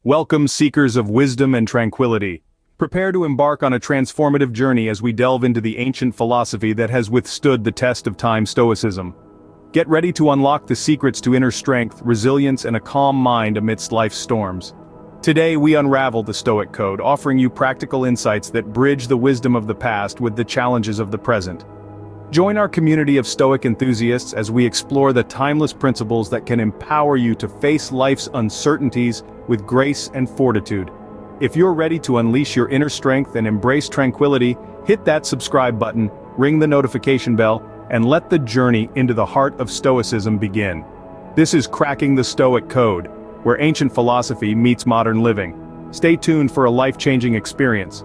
Welcome, seekers of wisdom and tranquility. Prepare to embark on a transformative journey as we delve into the ancient philosophy that has withstood the test of time, Stoicism. Get ready to unlock the secrets to inner strength, resilience, and a calm mind amidst life's storms. Today we unravel the Stoic code, offering you practical insights that bridge the wisdom of the past with the challenges of the present. Join our community of Stoic enthusiasts as we explore the timeless principles that can empower you to face life's uncertainties with grace and fortitude. If you're ready to unleash your inner strength and embrace tranquility, hit that subscribe button, ring the notification bell, and let the journey into the heart of Stoicism begin. This is Cracking the Stoic Code, where ancient philosophy meets modern living. Stay tuned for a life-changing experience.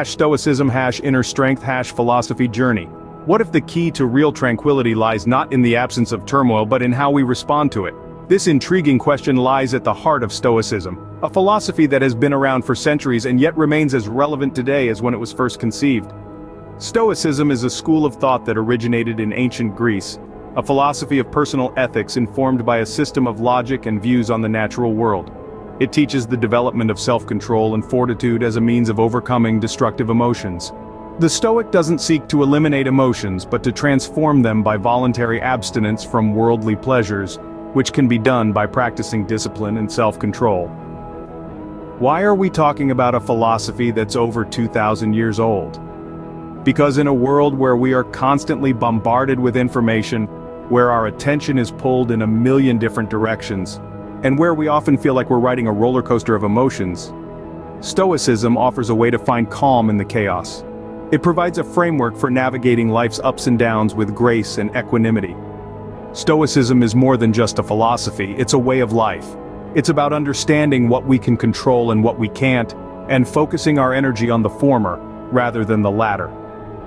#Stoicism, #inner strength, #philosophy journey. What if the key to real tranquility lies not in the absence of turmoil but in how we respond to it? This intriguing question lies at the heart of Stoicism, a philosophy that has been around for centuries and yet remains as relevant today as when it was first conceived. Stoicism is a school of thought that originated in ancient Greece, a philosophy of personal ethics informed by a system of logic and views on the natural world. It teaches the development of self-control and fortitude as a means of overcoming destructive emotions. The Stoic doesn't seek to eliminate emotions but to transform them by voluntary abstinence from worldly pleasures, which can be done by practicing discipline and self-control. Why are we talking about a philosophy that's over 2,000 years old? Because in a world where we are constantly bombarded with information, where our attention is pulled in a million different directions, and where we often feel like we're riding a roller coaster of emotions, Stoicism offers a way to find calm in the chaos. It provides a framework for navigating life's ups and downs with grace and equanimity. Stoicism is more than just a philosophy, it's a way of life. It's about understanding what we can control and what we can't, and focusing our energy on the former, rather than the latter.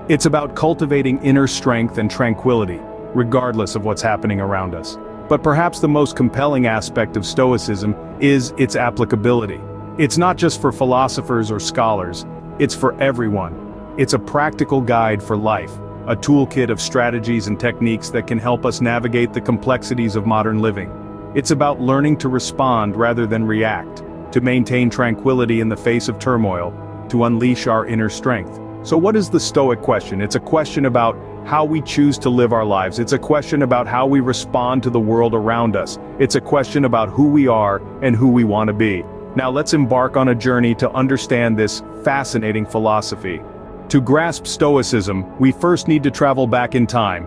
It's about cultivating inner strength and tranquility, regardless of what's happening around us. But perhaps the most compelling aspect of Stoicism is its applicability. It's not just for philosophers or scholars, it's for everyone. It's a practical guide for life, a toolkit of strategies and techniques that can help us navigate the complexities of modern living. It's about learning to respond rather than react, to maintain tranquility in the face of turmoil, to unleash our inner strength. So what is the Stoic question? It's a question about how we choose to live our lives. It's a question about how we respond to the world around us. It's a question about who we are and who we want to be. Now let's embark on a journey to understand this fascinating philosophy. To grasp Stoicism, we first need to travel back in time.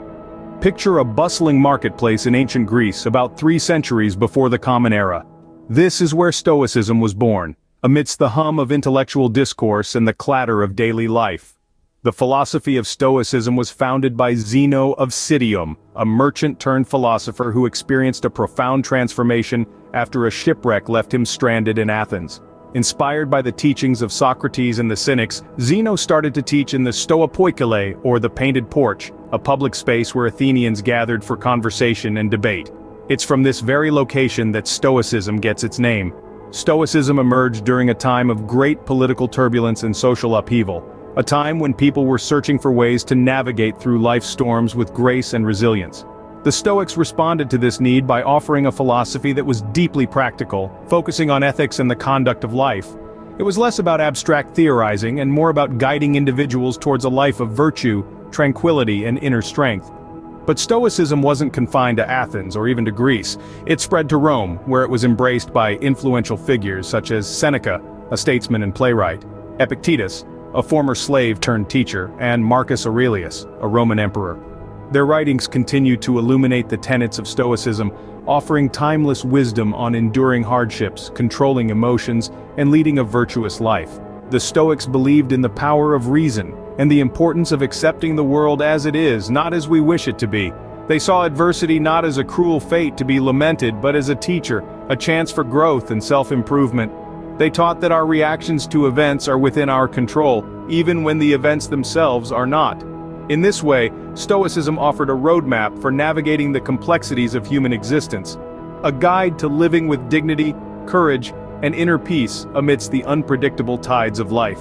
Picture a bustling marketplace in ancient Greece about 3 centuries before the Common Era. This is where Stoicism was born, amidst the hum of intellectual discourse and the clatter of daily life. The philosophy of Stoicism was founded by Zeno of Citium, a merchant-turned-philosopher who experienced a profound transformation after a shipwreck left him stranded in Athens. Inspired by the teachings of Socrates and the Cynics, Zeno started to teach in the Stoipoikile, or the Painted Porch, a public space where Athenians gathered for conversation and debate. It's from this very location that Stoicism gets its name. Stoicism emerged during a time of great political turbulence and social upheaval, a time when people were searching for ways to navigate through life's storms with grace and resilience. The Stoics responded to this need by offering a philosophy that was deeply practical, focusing on ethics and the conduct of life. It was less about abstract theorizing and more about guiding individuals towards a life of virtue, tranquility, and inner strength. But Stoicism wasn't confined to Athens or even to Greece. It spread to Rome, where it was embraced by influential figures such as Seneca, a statesman and playwright, Epictetus, a former slave-turned-teacher, and Marcus Aurelius, a Roman emperor. Their writings continue to illuminate the tenets of Stoicism, offering timeless wisdom on enduring hardships, controlling emotions, and leading a virtuous life. The Stoics believed in the power of reason, and the importance of accepting the world as it is, not as we wish it to be. They saw adversity not as a cruel fate to be lamented, but as a teacher, a chance for growth and self-improvement. They taught that our reactions to events are within our control, even when the events themselves are not. In this way, Stoicism offered a roadmap for navigating the complexities of human existence, a guide to living with dignity, courage, and inner peace amidst the unpredictable tides of life.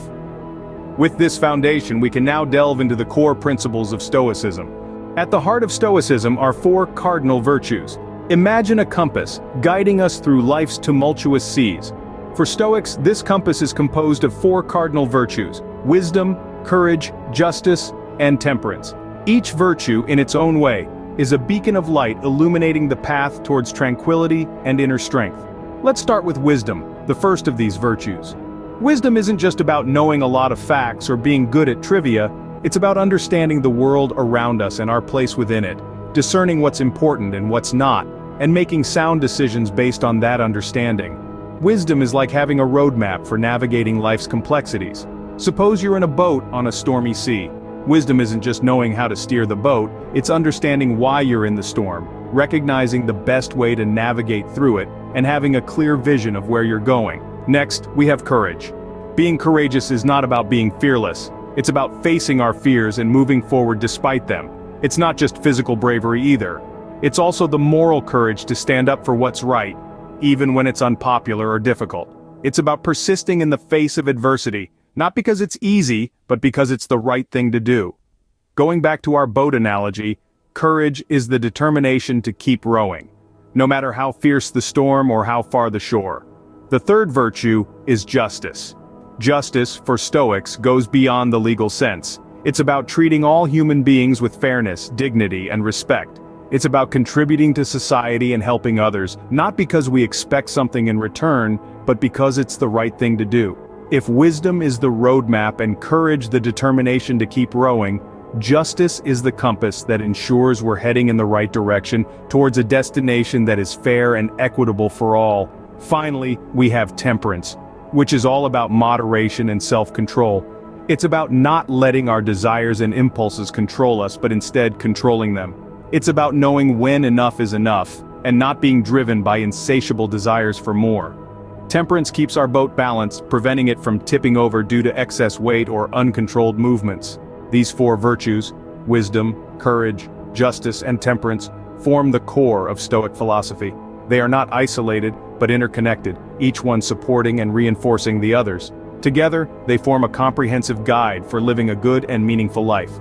With this foundation, we can now delve into the core principles of Stoicism. At the heart of Stoicism are 4 cardinal virtues. Imagine a compass guiding us through life's tumultuous seas. For Stoics, this compass is composed of four cardinal virtues: wisdom, courage, justice, and temperance. Each virtue, in its own way, is a beacon of light illuminating the path towards tranquility and inner strength. Let's start with wisdom, the first of these virtues. Wisdom isn't just about knowing a lot of facts or being good at trivia, it's about understanding the world around us and our place within it, discerning what's important and what's not, and making sound decisions based on that understanding. Wisdom is like having a roadmap for navigating life's complexities. Suppose you're in a boat on a stormy sea. Wisdom isn't just knowing how to steer the boat, it's understanding why you're in the storm, recognizing the best way to navigate through it, and having a clear vision of where you're going. Next, we have courage. Being courageous is not about being fearless. It's about facing our fears and moving forward despite them. It's not just physical bravery either. It's also the moral courage to stand up for what's right, even when it's unpopular or difficult. It's about persisting in the face of adversity, not because it's easy, but because it's the right thing to do. Going back to our boat analogy, courage is the determination to keep rowing, no matter how fierce the storm or how far the shore. The third virtue is justice. Justice, for Stoics, goes beyond the legal sense. It's about treating all human beings with fairness, dignity, and respect. It's about contributing to society and helping others, not because we expect something in return, but because it's the right thing to do. If wisdom is the roadmap and courage the determination to keep rowing, justice is the compass that ensures we're heading in the right direction towards a destination that is fair and equitable for all. Finally, we have temperance, which is all about moderation and self-control. It's about not letting our desires and impulses control us, but instead controlling them. It's about knowing when enough is enough, and not being driven by insatiable desires for more. Temperance keeps our boat balanced, preventing it from tipping over due to excess weight or uncontrolled movements. These four virtues, wisdom, courage, justice, and temperance, form the core of Stoic philosophy. They are not isolated, but interconnected, each one supporting and reinforcing the others. Together, they form a comprehensive guide for living a good and meaningful life.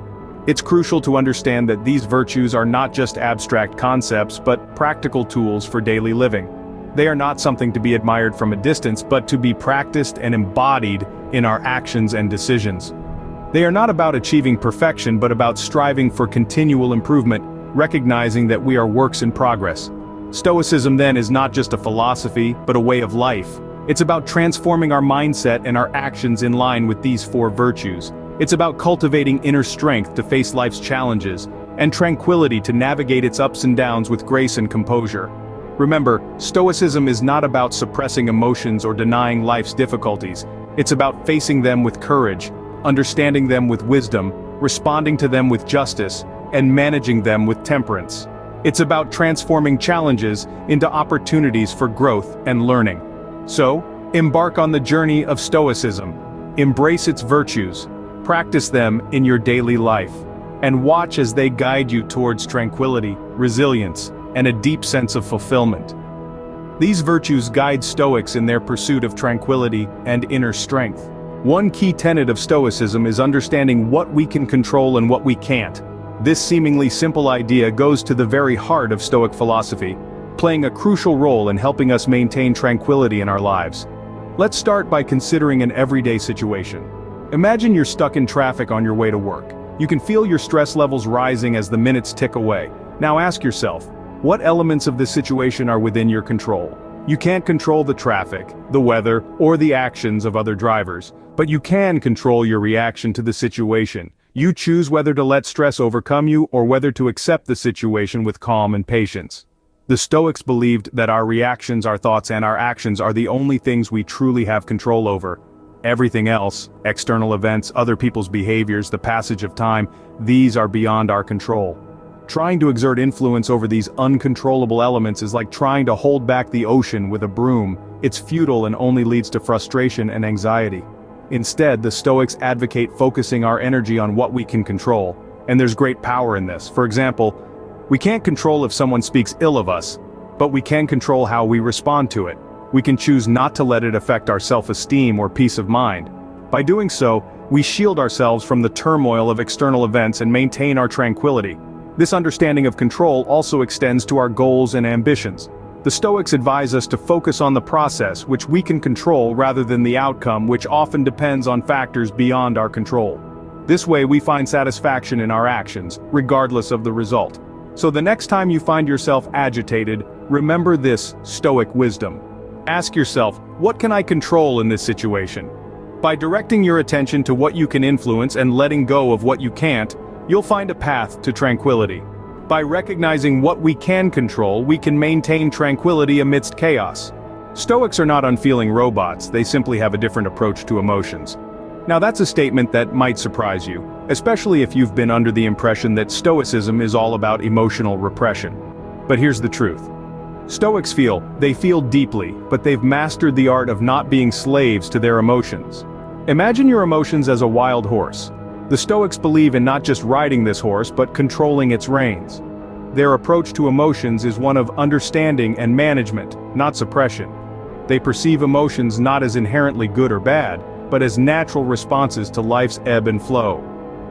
It's crucial to understand that these virtues are not just abstract concepts, but practical tools for daily living. They are not something to be admired from a distance, but to be practiced and embodied in our actions and decisions. They are not about achieving perfection, but about striving for continual improvement, recognizing that we are works in progress. Stoicism then is not just a philosophy, but a way of life. It's about transforming our mindset and our actions in line with these four virtues. It's about cultivating inner strength to face life's challenges, and tranquility to navigate its ups and downs with grace and composure. Remember, Stoicism is not about suppressing emotions or denying life's difficulties. It's about facing them with courage, understanding them with wisdom, responding to them with justice, and managing them with temperance. It's about transforming challenges into opportunities for growth and learning. So, embark on the journey of Stoicism. Embrace its virtues, practice them in your daily life, and watch as they guide you towards tranquility, resilience, and a deep sense of fulfillment. These virtues guide Stoics in their pursuit of tranquility and inner strength. One key tenet of Stoicism is understanding what we can control and what we can't. This seemingly simple idea goes to the very heart of Stoic philosophy, playing a crucial role in helping us maintain tranquility in our lives. Let's start by considering an everyday situation. Imagine you're stuck in traffic on your way to work. You can feel your stress levels rising as the minutes tick away. Now ask yourself, what elements of this situation are within your control? You can't control the traffic, the weather, or the actions of other drivers, but you can control your reaction to the situation. You choose whether to let stress overcome you or whether to accept the situation with calm and patience. The Stoics believed that our reactions, our thoughts, and our actions are the only things we truly have control over. Everything else, external events, other people's behaviors, the passage of time, these are beyond our control. Trying to exert influence over these uncontrollable elements is like trying to hold back the ocean with a broom. It's futile and only leads to frustration and anxiety. Instead, the Stoics advocate focusing our energy on what we can control, and there's great power in this. For example, we can't control if someone speaks ill of us, but we can control how we respond to it. We can choose not to let it affect our self-esteem or peace of mind. By doing so, we shield ourselves from the turmoil of external events and maintain our tranquility. This understanding of control also extends to our goals and ambitions. The Stoics advise us to focus on the process, which we can control, rather than the outcome, which often depends on factors beyond our control. This way we find satisfaction in our actions, regardless of the result. So the next time you find yourself agitated, remember this Stoic wisdom. Ask yourself, what can I control in this situation? By directing your attention to what you can influence and letting go of what you can't, you'll find a path to tranquility. By recognizing what we can control, we can maintain tranquility amidst chaos. Stoics are not unfeeling robots, they simply have a different approach to emotions. Now that's a statement that might surprise you, especially if you've been under the impression that Stoicism is all about emotional repression. But here's the truth. Stoics feel deeply, but they've mastered the art of not being slaves to their emotions. Imagine your emotions as a wild horse. The Stoics believe in not just riding this horse, but controlling its reins. Their approach to emotions is one of understanding and management, not suppression. They perceive emotions not as inherently good or bad, but as natural responses to life's ebb and flow.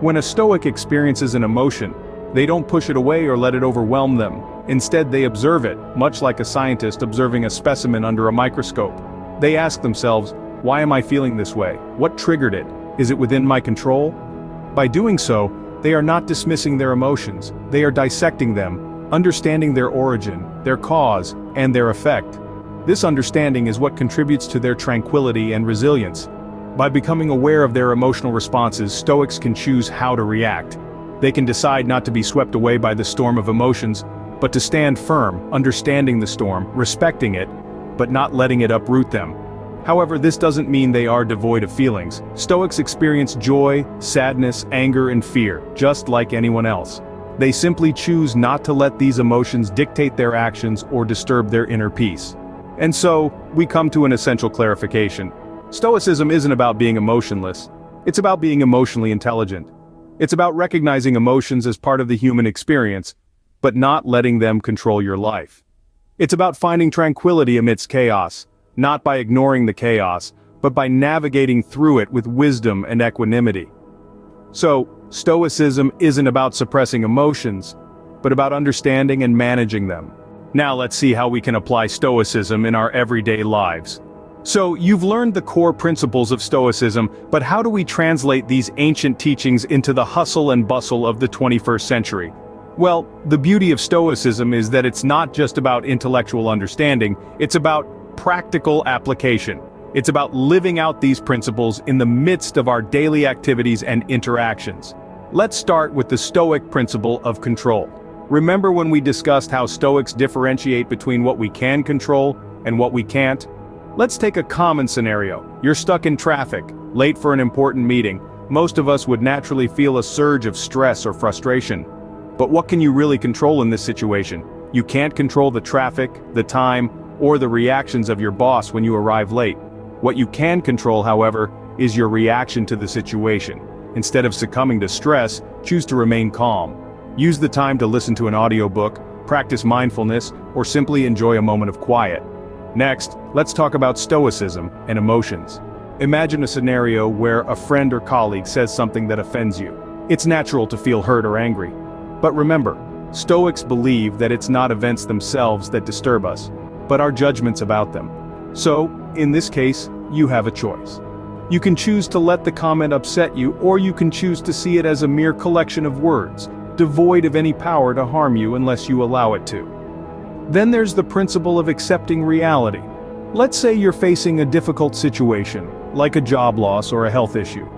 When a Stoic experiences an emotion, they don't push it away or let it overwhelm them. Instead, they observe it, much like a scientist observing a specimen under a microscope. They ask themselves, why am I feeling this way? What triggered it? Is it within my control? By doing so, they are not dismissing their emotions, they are dissecting them, understanding their origin, their cause, and their effect. This understanding is what contributes to their tranquility and resilience. By becoming aware of their emotional responses, Stoics can choose how to react. They can decide not to be swept away by the storm of emotions, but to stand firm, understanding the storm, respecting it, but not letting it uproot them. However, this doesn't mean they are devoid of feelings. Stoics experience joy, sadness, anger, and fear, just like anyone else. They simply choose not to let these emotions dictate their actions or disturb their inner peace. And so, we come to an essential clarification. Stoicism isn't about being emotionless. It's about being emotionally intelligent. It's about recognizing emotions as part of the human experience, but not letting them control your life. It's about finding tranquility amidst chaos, not by ignoring the chaos, but by navigating through it with wisdom and equanimity. So, Stoicism isn't about suppressing emotions, but about understanding and managing them. Now let's see how we can apply Stoicism in our everyday lives. So, you've learned the core principles of Stoicism, but how do we translate these ancient teachings into the hustle and bustle of the 21st century? Well, the beauty of Stoicism is that it's not just about intellectual understanding, it's about practical application. It's about living out these principles in the midst of our daily activities and interactions. Let's start with the Stoic principle of control. Remember when we discussed how Stoics differentiate between what we can control and what we can't? Let's take a common scenario. You're stuck in traffic, late for an important meeting. Most of us would naturally feel a surge of stress or frustration. But what can you really control in this situation? You can't control the traffic, the time, or the reactions of your boss when you arrive late. What you can control, however, is your reaction to the situation. Instead of succumbing to stress, choose to remain calm. Use the time to listen to an audiobook, practice mindfulness, or simply enjoy a moment of quiet. Next, let's talk about Stoicism and emotions. Imagine a scenario where a friend or colleague says something that offends you. It's natural to feel hurt or angry. But remember, Stoics believe that it's not events themselves that disturb us, but our judgments about them. So, in this case, you have a choice. You can choose to let the comment upset you, or you can choose to see it as a mere collection of words, devoid of any power to harm you unless you allow it to. Then there's the principle of accepting reality. Let's say you're facing a difficult situation, like a job loss or a health issue.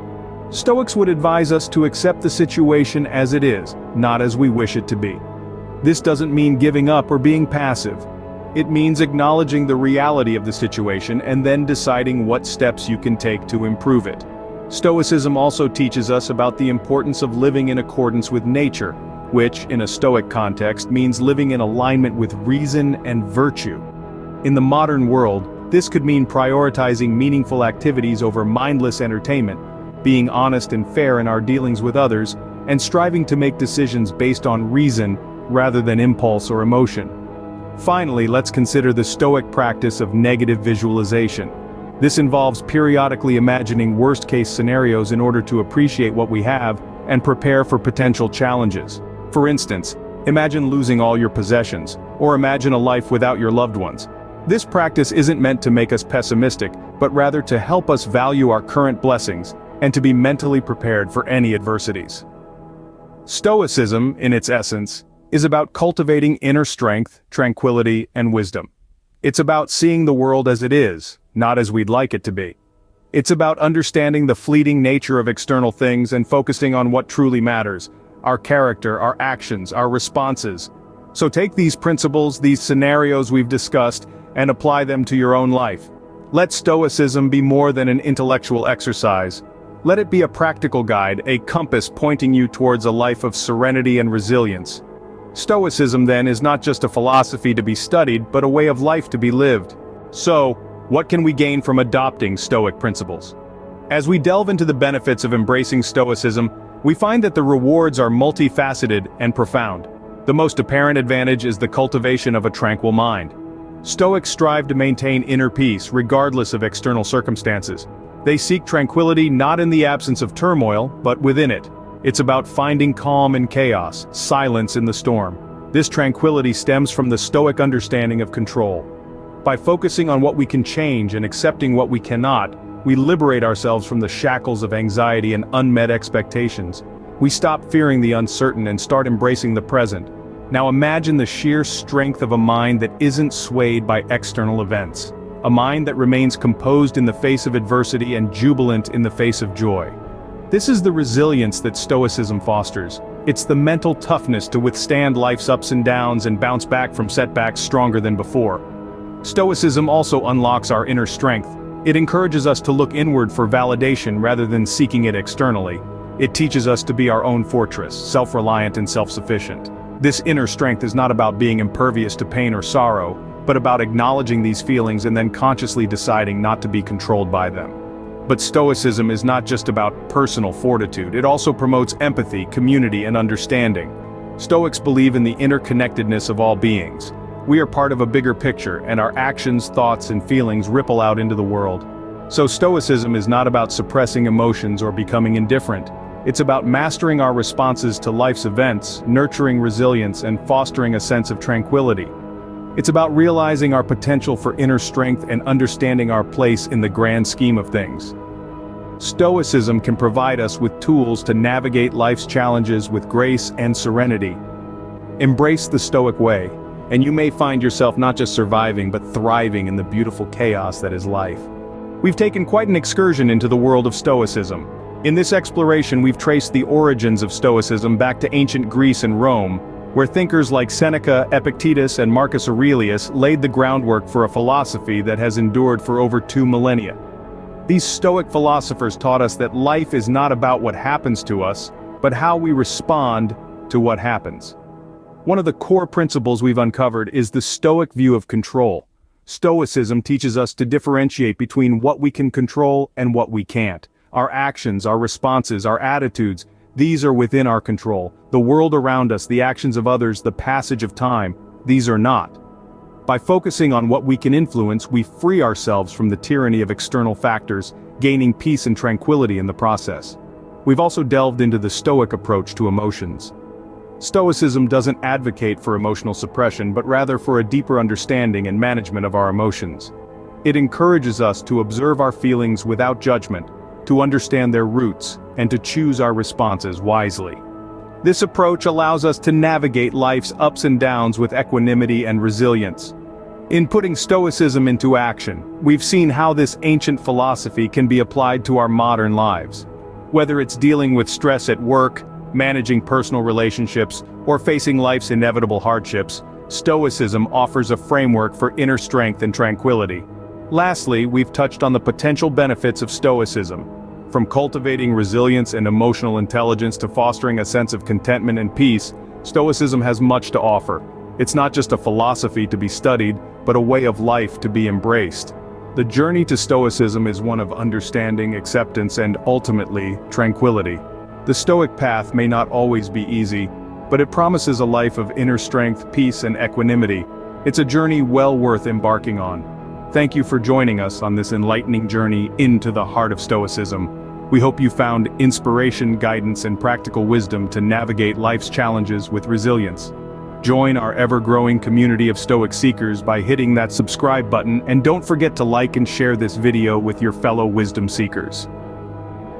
Stoics would advise us to accept the situation as it is, not as we wish it to be. This doesn't mean giving up or being passive. It means acknowledging the reality of the situation and then deciding what steps you can take to improve it. Stoicism also teaches us about the importance of living in accordance with nature, which, in a Stoic context, means living in alignment with reason and virtue. In the modern world, this could mean prioritizing meaningful activities over mindless entertainment, being honest and fair in our dealings with others, and striving to make decisions based on reason rather than impulse or emotion. Finally, let's consider the Stoic practice of negative visualization. This involves periodically imagining worst-case scenarios in order to appreciate what we have and prepare for potential challenges. For instance, imagine losing all your possessions. or imagine a life without your loved ones. This practice isn't meant to make us pessimistic, but rather to help us value our current blessings, and to be mentally prepared for any adversities. Stoicism, in its essence, is about cultivating inner strength, tranquility, and wisdom. It's about seeing the world as it is, not as we'd like it to be. It's about understanding the fleeting nature of external things and focusing on what truly matters: our character, our actions, our responses. So take these principles, these scenarios we've discussed, and apply them to your own life. Let Stoicism be more than an intellectual exercise. Let it be a practical guide, a compass pointing you towards a life of serenity and resilience. Stoicism, then, is not just a philosophy to be studied, but a way of life to be lived. So, what can we gain from adopting Stoic principles? As we delve into the benefits of embracing Stoicism, we find that the rewards are multifaceted and profound. The most apparent advantage is the cultivation of a tranquil mind. Stoics strive to maintain inner peace, regardless of external circumstances. They seek tranquility not in the absence of turmoil, but within it. It's about finding calm in chaos, silence in the storm. This tranquility stems from the Stoic understanding of control. By focusing on what we can change and accepting what we cannot, we liberate ourselves from the shackles of anxiety and unmet expectations. We stop fearing the uncertain and start embracing the present. Now imagine the sheer strength of a mind that isn't swayed by external events. A mind that remains composed in the face of adversity and jubilant in the face of joy. This is the resilience that Stoicism fosters. It's the mental toughness to withstand life's ups and downs and bounce back from setbacks stronger than before. Stoicism also unlocks our inner strength. It encourages us to look inward for validation rather than seeking it externally. It teaches us to be our own fortress, self-reliant and self-sufficient. This inner strength is not about being impervious to pain or sorrow, but about acknowledging these feelings and then consciously deciding not to be controlled by them. But Stoicism is not just about personal fortitude, it also promotes empathy, community, and understanding. Stoics believe in the interconnectedness of all beings. We are part of a bigger picture, and our actions, thoughts, and feelings ripple out into the world. So Stoicism is not about suppressing emotions or becoming indifferent. It's about mastering our responses to life's events, nurturing resilience, and fostering a sense of tranquility. It's about realizing our potential for inner strength and understanding our place in the grand scheme of things. Stoicism can provide us with tools to navigate life's challenges with grace and serenity. Embrace the Stoic way, and you may find yourself not just surviving but thriving in the beautiful chaos that is life. We've taken quite an excursion into the world of Stoicism. In this exploration, we've traced the origins of Stoicism back to ancient Greece and Rome, where thinkers like Seneca, Epictetus, and Marcus Aurelius laid the groundwork for a philosophy that has endured for over 2 millennia. These Stoic philosophers taught us that life is not about what happens to us, but how we respond to what happens. One of the core principles we've uncovered is the Stoic view of control. Stoicism teaches us to differentiate between what we can control and what we can't. Our actions, our responses, our attitudes, these are within our control. The world around us, the actions of others, the passage of time, these are not. By focusing on what we can influence, we free ourselves from the tyranny of external factors, gaining peace and tranquility in the process. We've also delved into the Stoic approach to emotions. Stoicism doesn't advocate for emotional suppression, but rather for a deeper understanding and management of our emotions. It encourages us to observe our feelings without judgment, to understand their roots, and to choose our responses wisely. This approach allows us to navigate life's ups and downs with equanimity and resilience. In putting Stoicism into action, we've seen how this ancient philosophy can be applied to our modern lives. Whether it's dealing with stress at work, managing personal relationships, or facing life's inevitable hardships, Stoicism offers a framework for inner strength and tranquility. Lastly, we've touched on the potential benefits of Stoicism. From cultivating resilience and emotional intelligence to fostering a sense of contentment and peace, Stoicism has much to offer. It's not just a philosophy to be studied, but a way of life to be embraced. The journey to Stoicism is one of understanding, acceptance, and ultimately, tranquility. The Stoic path may not always be easy, but it promises a life of inner strength, peace, and equanimity. It's a journey well worth embarking on. Thank you for joining us on this enlightening journey into the heart of Stoicism. We hope you found inspiration, guidance, and practical wisdom to navigate life's challenges with resilience. Join our ever-growing community of Stoic seekers by hitting that subscribe button, and don't forget to like and share this video with your fellow wisdom seekers.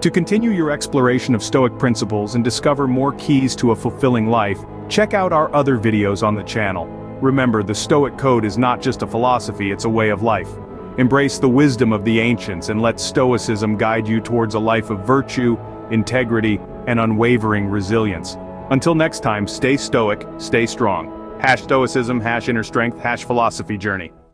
To continue your exploration of Stoic principles and discover more keys to a fulfilling life, check out our other videos on the channel. Remember, the Stoic Code is not just a philosophy, it's a way of life. Embrace the wisdom of the ancients and let Stoicism guide you towards a life of virtue, integrity, and unwavering resilience. Until next time, stay stoic, stay strong. #Stoicism, #inner strength, #philosophy journey.